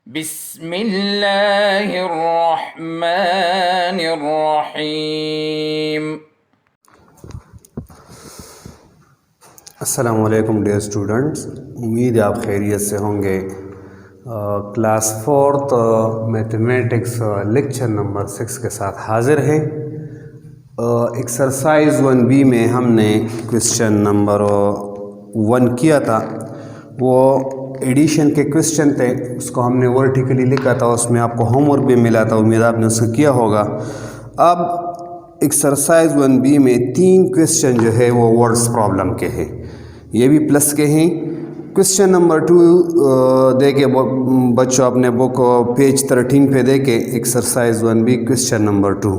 बिस्मिल्लाहिर्रहमानिर्रहीम। अस्सलामुअलैकुम dear students, उम्मीद है आप खैरियत से होंगे। Class fourth mathematics lecture number 6 के साथ हाजिर हैं। एक्सरसाइज 1B में हमने क्वेश्चन नंबर 1 किया था। वो एडिशन के क्वेश्चन थे, उसको हमने वर्टिकली लिखा था, उसमें आपको होमवर्क भी मिला था, उम्मीद आपने उसको किया होगा। अब एक्सरसाइज 1B में 3 क्वेश्चन जो है वो वर्ड्स प्रॉब्लम के हैं, ये भी प्लस के हैं। क्वेश्चन नंबर 2 देखे बच्चों अपने बुक पेज 13 पे देखे exercise 1B question number 2।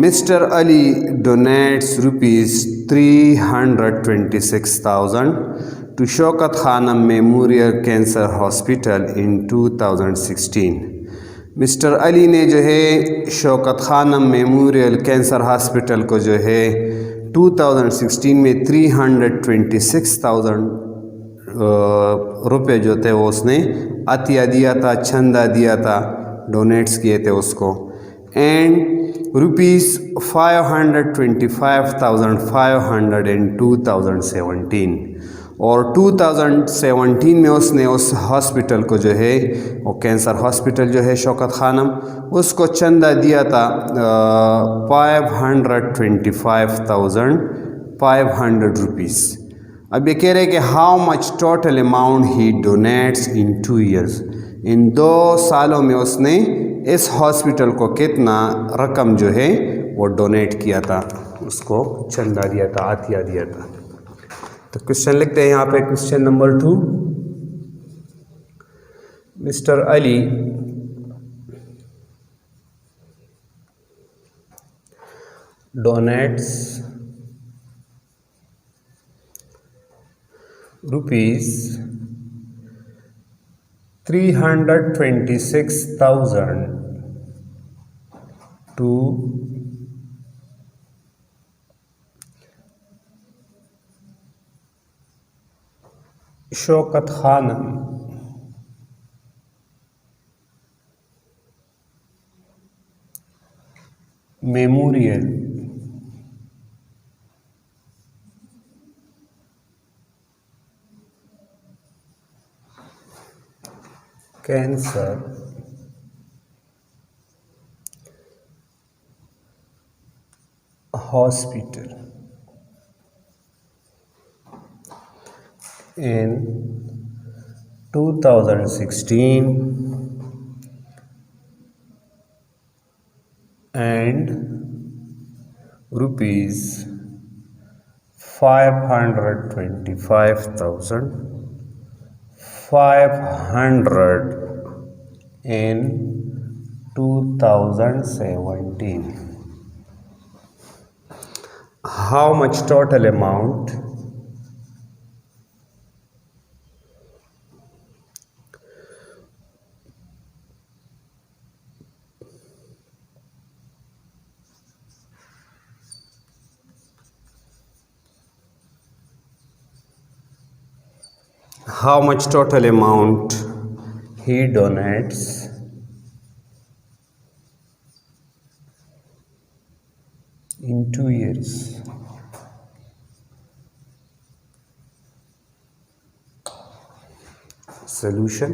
Mr. Ali donates rupees 326,000 to Shaukat Khanam Memorial Cancer Hospital in 2016। Mister Ali ने जो है Shaukat Khanum memorial cancer hospital को जो है 2016 में 326,000 रुपये जो थे वो उसने अतिया दिया था, चंदा दिया था, डोनेट्स किए थे उसको। एंड ₹525,500 इन 2017 और 2017 में उसने उस हॉस्पिटल को जो है वो कैंसर हॉस्पिटल जो है शौकत खानम, उसको चंदा दिया था 525,500 रुपीज़। अब ये कह रहे कि how much total amount he donates in 2 years, इन 2 सालों में उसने इस हॉस्पिटल को कितना रकम जो है वो डोनेट किया था, उसको चंदा दिया था, आतिया दिया था। तो क्वेश्चन लिखते हैं यहाँ पे question number 2। Mister Ali donates rupees 326,000 to Shaukat Khanum memorial cancer hospital in 2016 and rupees 525,500 in 2017. How much total amount he donates in 2 years? Solution.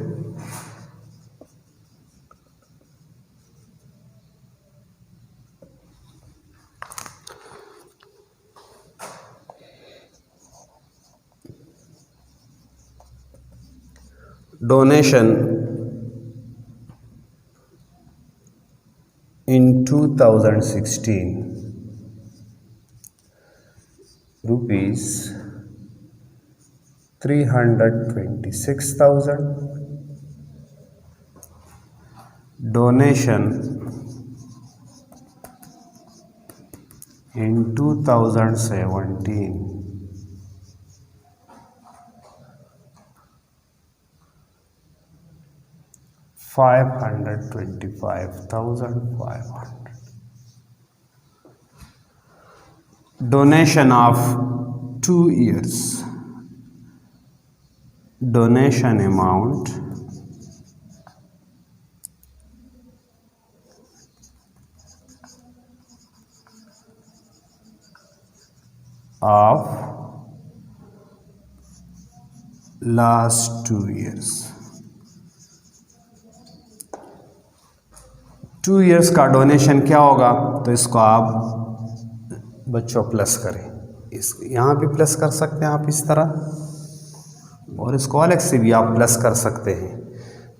Donation in 2016 rupees 326,000. Donation in 2017 525,500. Donation of 2 years. Donation amount of last 2 years। 2 years का donation क्या होगा, तो इसको आप बच्चों plus करें, इस यहाँ भी प्लस कर सकते हैं आप इस तरह, और इसको अलग से भी आप प्लस कर सकते हैं।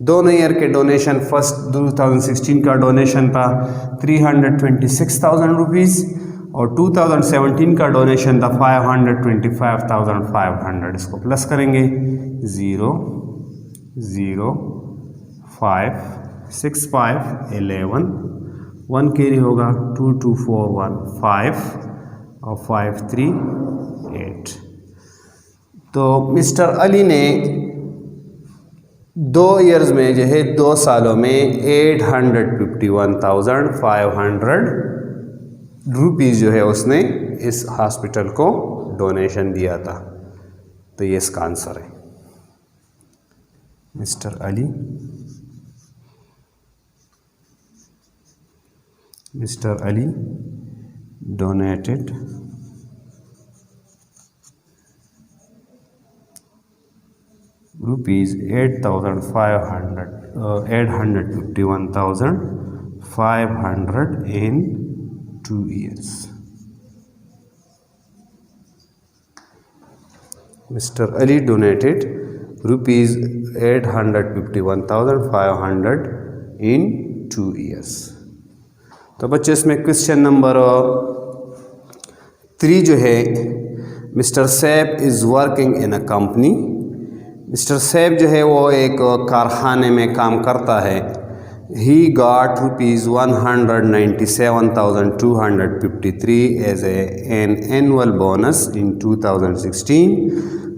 दोनों ईयर के डोनेशन, फर्स्ट 2016 का डोनेशन था 326,000 रुपीज़ और 2017 का डोनेशन था 525,500। इसको प्लस करेंगे, 0 0 5 6 5 11 1 कैरी होगा, 2 2 4 1 5 और 5 3 8। तो मिस्टर अली ने 2 ईयर्स में जो है 2 सालों में 851,500 रुपीज़ जो है उसने इस हॉस्पिटल को डोनेशन दिया था। तो ये इसका आंसर है। Mister Ali donated rupees 851,500 in 2 years। Mr. Ali donated rupees 851,500 in 2 years। तो बच्चे इसमें क्वेश्चन नंबर 3 जो है, mister Saif is working in a company. Mister Saif जो है वो एक कारखाने में काम करता है। He got rupees 197,253 as an annual bonus in 2016।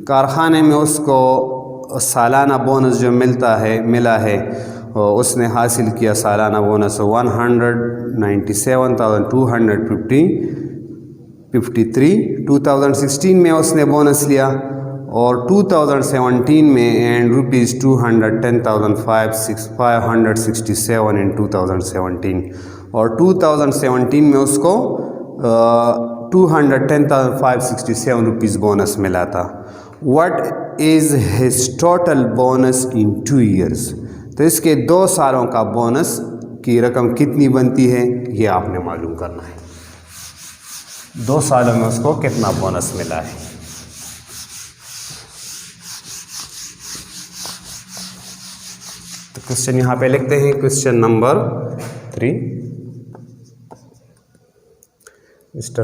कारखाने में उसको सालाना बोनस जो मिला है उसने हासिल किया सालाना बोनस 197,253 2016 में उसने बोनस लिया, और 2017 में एंड रुपीज़ 210,567 इन 2017, और 2017 में उसको 210,567 रुपीज़ बोनस मिला था। What is his total bonus in 2 years. तो इसके 2 सालों का बोनस की रकम कितनी बनती है ये आपने मालूम करना है। 2 सालों में उसको कितना बोनस मिला है। तो क्वेश्चन यहाँ पे लिखते हैं, question number 3। Mister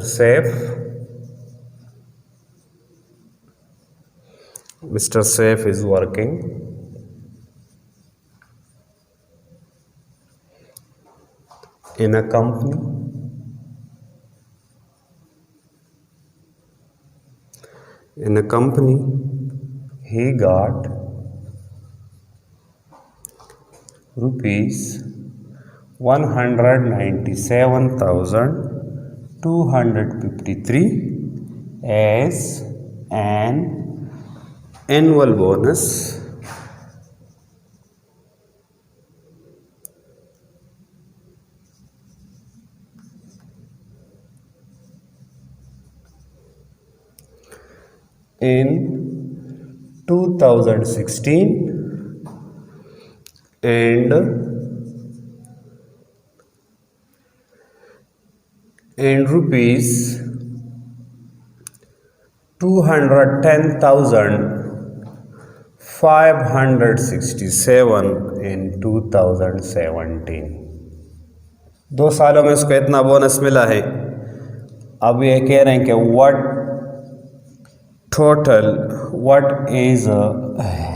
Saif is working in a company he got rupees 197,253 as an annual bonus in 2016 and rupees 210,567 in 2017। 2 सालों में उसको इतना बोनस मिला है। अब ये कह रहे हैं कि what is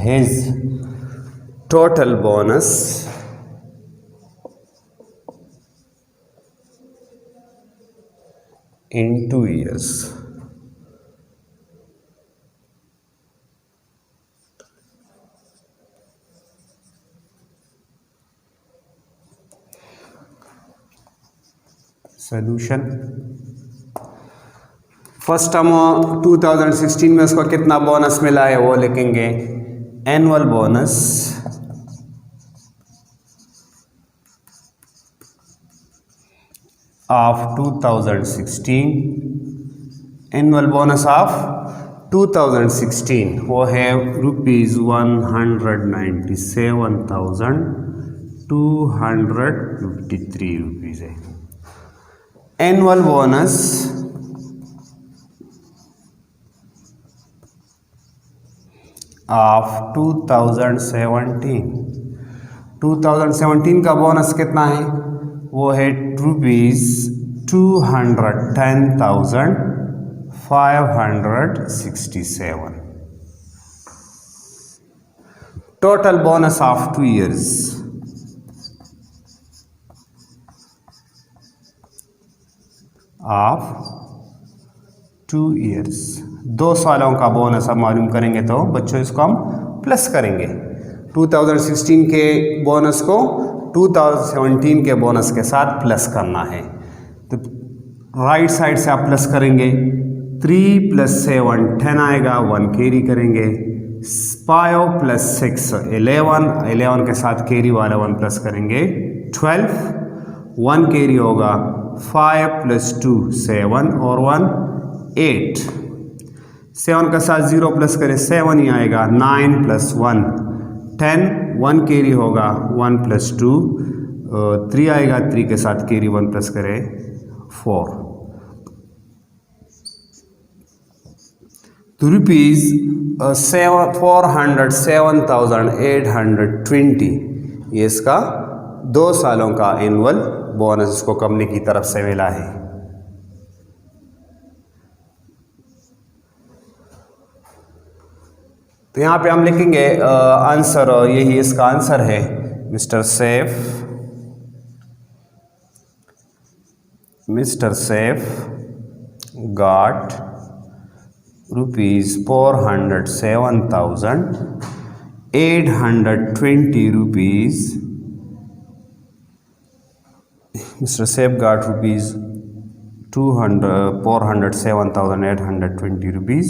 his total bonus in 2 years। Solution, first हम 2016 में उसको कितना बोनस मिला है वो लिखेंगे, annual bonus of 2016 annual bonus of 2016 वो है ₹197,253 है। एनुअल बोनस ऑफ 2017 का बोनस कितना है? वो है ₹210,567। Total bonus of 2 years of 2 years 2 सालों का बोनस हम मालूम करेंगे तो बच्चों इसको हम प्लस करेंगे। 2016 के बोनस को 2017 के बोनस के साथ प्लस करना है। तो राइट साइड से आप प्लस करेंगे, 3 + 7 10 आएगा, 1 कैरी करेंगे, 5 + 6 11 के साथ कैरी वाला 1 प्लस करेंगे, 12 1 कैरी होगा, 5 + 2 7 और 1 8, 7 के साथ 0 प्लस करें 7 ही आएगा, 9 + 1 10 1 कैरी होगा, 1 + 2 3 आएगा, 3 के साथ कैरी 1 प्लस करें 4। तो ₹407,820 ये इसका 2 सालों का एनुअल बोनस इसको कंपनी की तरफ से मिला है। तो यहाँ पे हम लिखेंगे आंसर, यही इसका आंसर है। Mister safe got ₹407,820 Mr. Safe got ₹407,820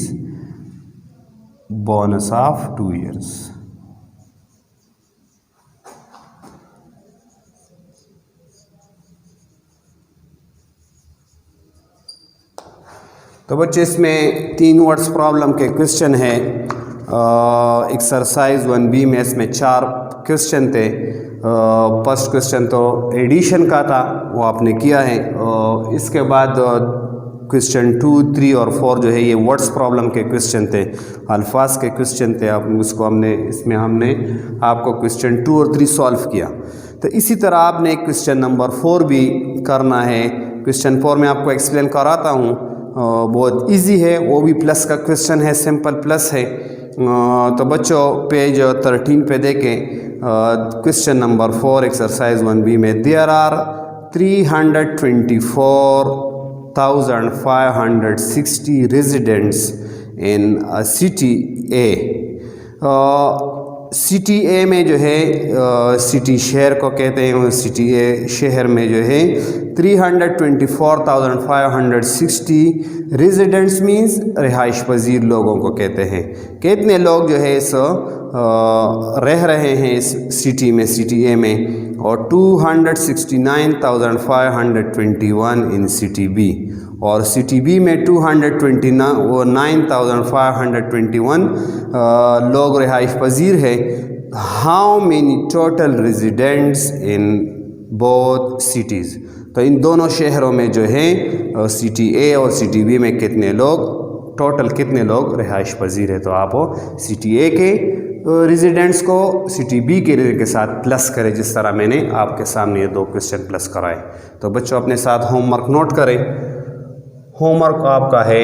bonus of 2 years। तो बच्चे इसमें 3 वर्ड्स प्रॉब्लम के क्वेश्चन है। एक्सरसाइज 1B में इसमें 4 क्वेश्चन थे। फर्स्ट क्वेश्चन तो एडिशन का था, वो आपने किया है। इसके बाद क्वेश्चन 2, 3 और 4 जो है ये वर्ड्स प्रॉब्लम के क्वेश्चन थे, अल्फाज के क्वेश्चन थे। आप उसको इसमें हमने आपको क्वेश्चन 2 और 3 सॉल्व किया। तो इसी तरह आपने क्वेश्चन नंबर 4 भी करना है। क्वेश्चन 4 में आपको एक्सप्लेन कराता हूँ, बहुत इजी है, वो भी प्लस का क्वेश्चन है, सिंपल प्लस है। तो बच्चों पेज 13 पे देखें, क्वेश्चन नंबर 4 एक्सरसाइज 1B में there are 324,560 residents in city A. City A में जो है, सिटी शहर को कहते हैं, सिटी ए शहर में जो है 324,560 रेजिडेंट्स मीन्स रिहाइश पजीर लोगों को कहते हैं। कितने लोग जो है इस रह रहे हैं इस सिटी में, सिटी ए में, और 269,521 इन सिटी बी, और सिटी बी में 229,521 लोग रिहाइश पजीर है। How many total residents in both cities. तो इन दोनों शहरों में जो है सिटी ए और सिटी बी में कितने लोग, टोटल कितने लोग रिहाइश पजीर है। तो आप सिटी ए के रेजिडेंट्स को सिटी बी के साथ प्लस करें, जिस तरह मैंने आपके सामने ये 2 क्वेश्चन प्लस कराए। तो बच्चों अपने साथ होमवर्क नोट करें। होमवर्क आपका है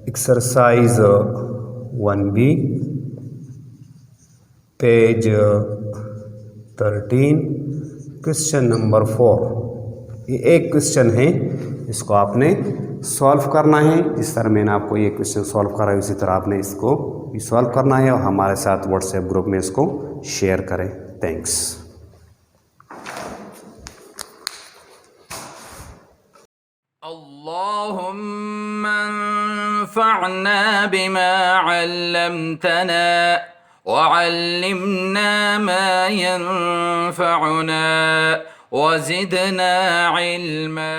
exercise 1B page 13 question number 4। ये एक क्वेश्चन है, इसको आपने सॉल्व करना है। जिस तरह मैंने आपको ये क्वेश्चन सॉल्व करा है उसी तरह आपने इसको भी सॉल्व करना है और हमारे साथ व्हाट्सएप ग्रुप में इसको शेयर करें। थैंक्स। अल्लाहुम्मा अंफअना बिमा अल्लमतना वअल्लिमना मा यंफअना वज़िदना इल्मा।